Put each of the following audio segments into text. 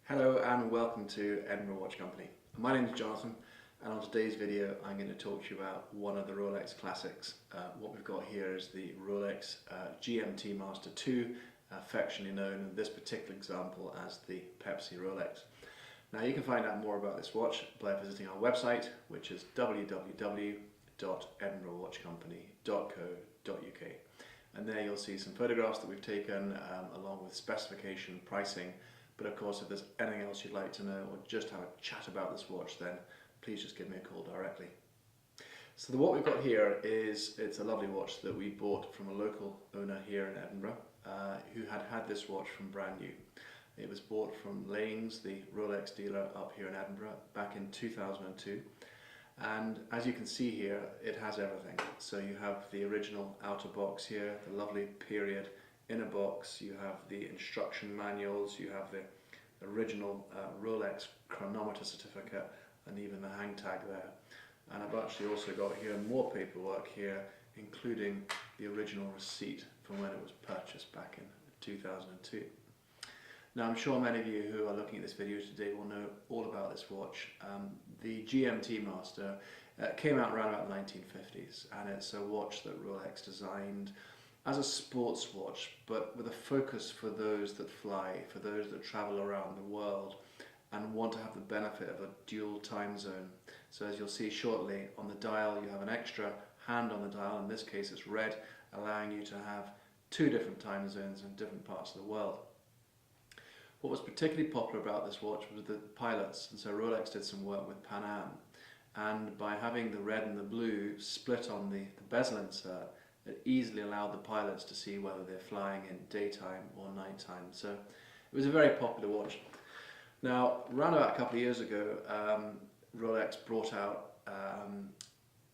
Hello and welcome to Edinburgh Watch Company. My name is Jonathan, and on today's video I'm going to talk to you about one of the Rolex classics. What we've got here is the Rolex GMT Master 2, affectionately known in this particular example as the Pepsi Rolex. Now you can find out more about this watch by visiting our website, which is www.edinburghwatchcompany.co.uk, and there you'll see some photographs that we've taken along with specification, pricing. But of course, if there's anything else you'd like to know or just have a chat about this watch, then please just give me a call directly. So what we've got here it's a lovely watch that we bought from a local owner here in Edinburgh who had this watch from brand new. It was bought from Lane's, the Rolex dealer up here in Edinburgh, back in 2002. And as you can see here, it has everything. So you have the original outer box here, the lovely period inner box, you have the instruction manuals, you have the original Rolex chronometer certificate, and even the hang tag there. And I've actually also got here more paperwork here, including the original receipt from when it was purchased back in 2002. Now I'm sure many of you who are looking at this video today will know all about this watch. The GMT Master came out around about the 1950s, and it's a watch that Rolex designed as a sports watch, but with a focus for those that fly, for those that travel around the world and want to have the benefit of a dual time zone. So as you'll see shortly, on the dial you have an extra hand on the dial, in this case it's red, allowing you to have two different time zones in different parts of the world. What was particularly popular about this watch was the pilots, and so Rolex did some work with Pan Am, and by having the red and the blue split on the bezel insert, it easily allowed the pilots to see whether they're flying in daytime or nighttime. So it was a very popular watch. Now, around about a couple of years ago, Rolex brought out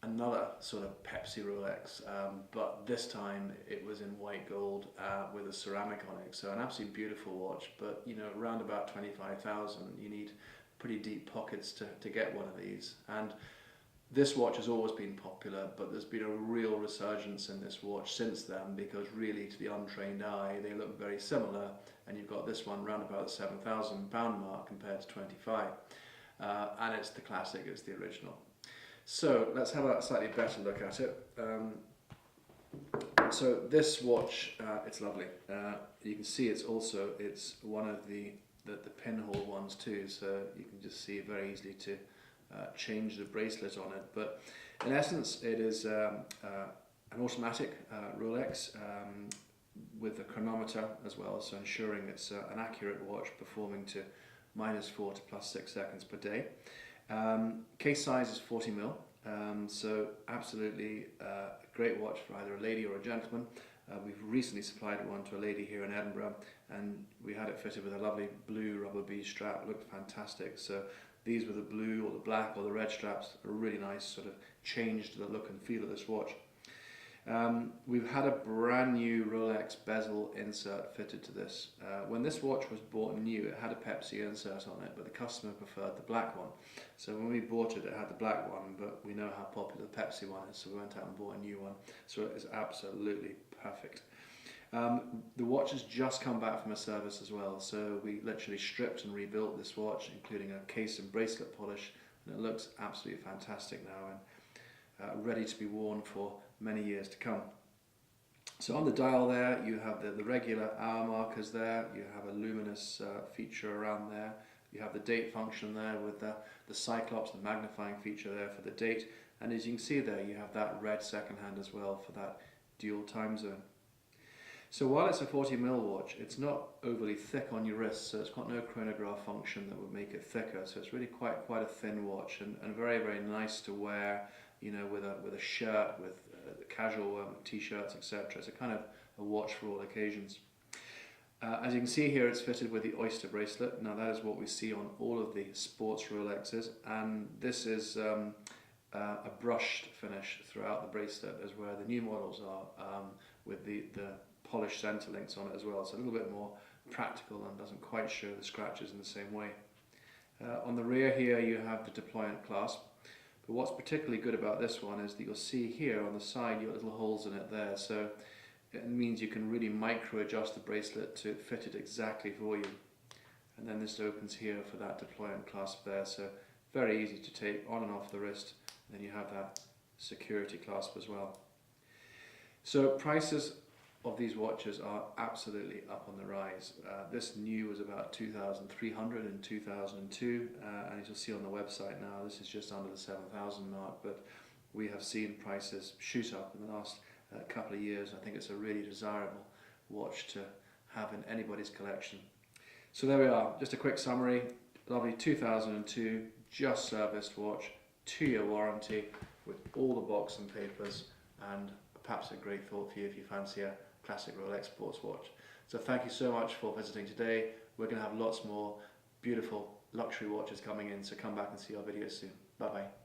another sort of Pepsi Rolex, but this time it was in white gold with a ceramic on it. So an absolutely beautiful watch, but you know, around about 25,000, you need pretty deep pockets to get one of these. And this watch has always been popular, but there's been a real resurgence in this watch since then, because really to the untrained eye they look very similar, and you've got this one round about the £7,000 mark compared to 25, and it's the classic, it's the original. So let's have a slightly better look at it. So this watch, it's lovely. You can see it's one of the pinhole ones too, so you can just see very easily to change the bracelet on it. But in essence it is an automatic Rolex with a chronometer as well, so ensuring it's an accurate watch performing to -4 to +6 seconds per day. Case size is 40mm, so absolutely a great watch for either a lady or a gentleman. We've recently supplied one to a lady here in Edinburgh, and we had it fitted with a lovely blue rubber bead strap. It looked fantastic. So these with the blue or the black or the red straps are really nice, sort of changed the look and feel of this watch. We've had a brand new Rolex bezel insert fitted to this. When this watch was bought new, it had a Pepsi insert on it, but the customer preferred the black one. So when we bought it, it had the black one, but we know how popular the Pepsi one is, so we went out and bought a new one. So it is absolutely perfect. The watch has just come back from a service as well, so we literally stripped and rebuilt this watch, including a case and bracelet polish, and it looks absolutely fantastic now, and ready to be worn for many years to come. So on the dial there you have the regular hour markers there, you have a luminous feature around there, you have the date function there with the cyclops, the magnifying feature there for the date, and as you can see there you have that red second hand as well for that dual time zone. So while it's a 40mm watch, it's not overly thick on your wrist, so it's got no chronograph function that would make it thicker, so it's really quite a thin watch, and very, very nice to wear, you know, with a shirt, with casual t-shirts, etc. It's a kind of a watch for all occasions. As you can see here, it's fitted with the Oyster Bracelet. Now that is what we see on all of the sports Rolexes, and this is a brushed finish throughout the bracelet, as where the new models are, with the polished center links on it as well, so a little bit more practical and doesn't quite show the scratches in the same way. On the rear here you have the deployant clasp, but what's particularly good about this one is that you'll see here on the side you've got little holes in it there, so it means you can really micro adjust the bracelet to fit it exactly for you. and then this opens here for that deployment clasp there, so very easy to take on and off the wrist. And then you have that security clasp as well. So prices of these watches are absolutely up on the rise. This new was about 2,300 in 2002, and as you'll see on the website now, this is just under the 7,000 mark, but we have seen prices shoot up in the last couple of years. I think it's a really desirable watch to have in anybody's collection. So there we are, just a quick summary. Lovely 2002, just serviced watch, 2-year warranty with all the box and papers, and perhaps a great thought for you if you fancy a classic Rolex sports watch. So thank you so much for visiting today. We're going to have lots more beautiful luxury watches coming in, so come back and see our videos soon. Bye bye.